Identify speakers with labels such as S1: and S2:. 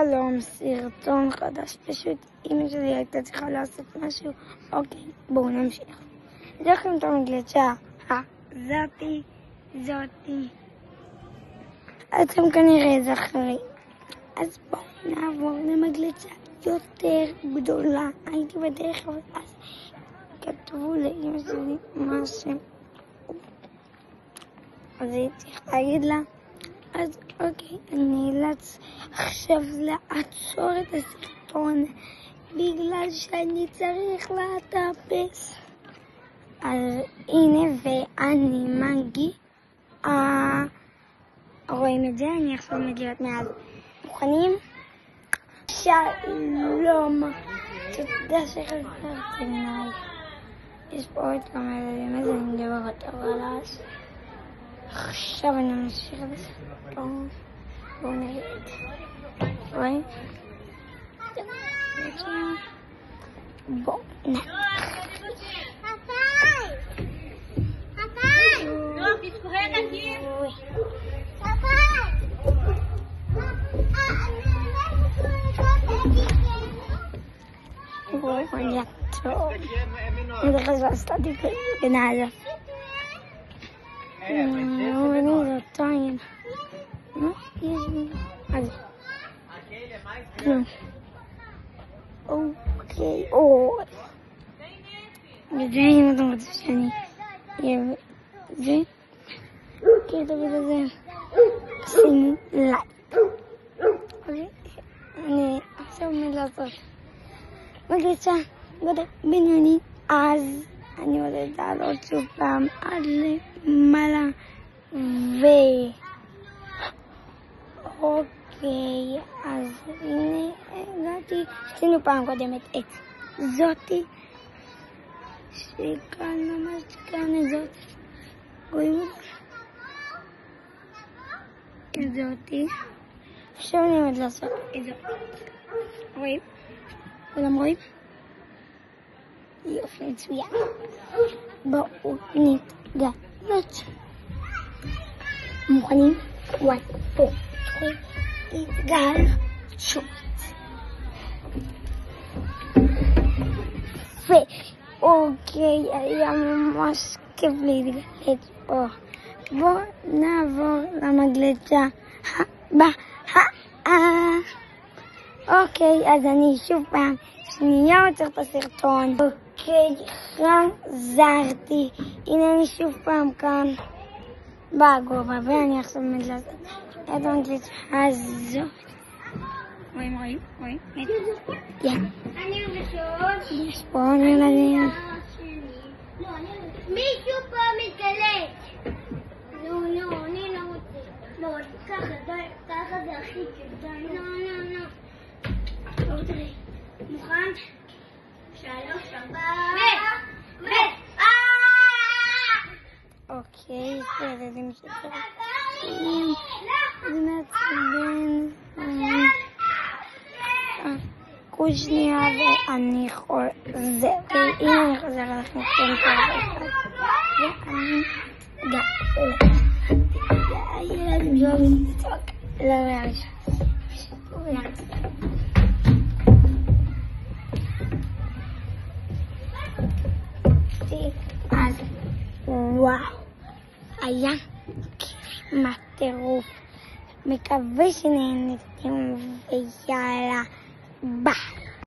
S1: שלום, סרטון חדש, פשוט אמא שלי הייתה צריכה לעשות משהו. אוקיי, בואו נמשיך. יש לכם את המגלשה זאתי. אתם כנראה זכרים. אז בואו נעבור למגלשה יותר גדולה. הייתי בדרך אבל אז כתבו לאמא שלי משהו. אז היא צריכה להגיד לה. אז אוקיי, אני נאלץ עכשיו לעצור את הסרטון בגלל שאני צריך לטפס. אז הנה ואני מגיעה. רואים את זה? אני עכשיו מגיעות מעל. מוכנים? שלום. תודה שחזרתם אליי. יש פה עוד כמה ילדים אז אני מדברת אבל אז עכשיו אני ממשיך לסרטון. בואו נראה את זה. רואים? בואו נראה. Olha só. Não vou gostar de nada. Não tô indo. Ok. Oh. Vem, não vou deixar nem. Vem. Que eu tô fazendo? Sim, lá. Ok. עכשיו מה לעשות? מגלשה גודל בניוני, אז אני עודד לעלות שוב פעם עד למעלה אוקיי, אז הנה הגעתי. עשינו פעם קודמת את זאתי שכאן ממש כאן זאת, רואים אותה? את זאתי. עכשיו אני עומד לעשות את זאת. רואים? כולם רואים? יופי, מצוין. בואו נתגלות. מוכנים? 1, 2, 3, התגלות. אוקיי, היה ממש כיף להתגלת פה. בואו נעבור למגלשה הבאה. אוקיי, אז אני שוב פעם שנייה עוצר את הסרטון. אוקיי, חזרתי. הנה אני שוב פעם כאן בגובה, ואני עכשיו עומד לעשות את המגלשה הזאת. רואים? יש פה ילדים.
S2: מישהו פה מתגלש. לא, אני לא רוצה. לא, ככה זה הכי כיף. לא. מוכן? 3, 4
S1: אוקיי, זה ילדים שצריכים. זה מעצבן. קחו שנייה ואני חוזרת. הנה אני חוזרת לכם כן פעם. ואני גאה. הילדים לא לצעוק. לא מהראשון. אז וואו, היה כיף מטרוף. מקווה שנהנתם ויאללה ביי.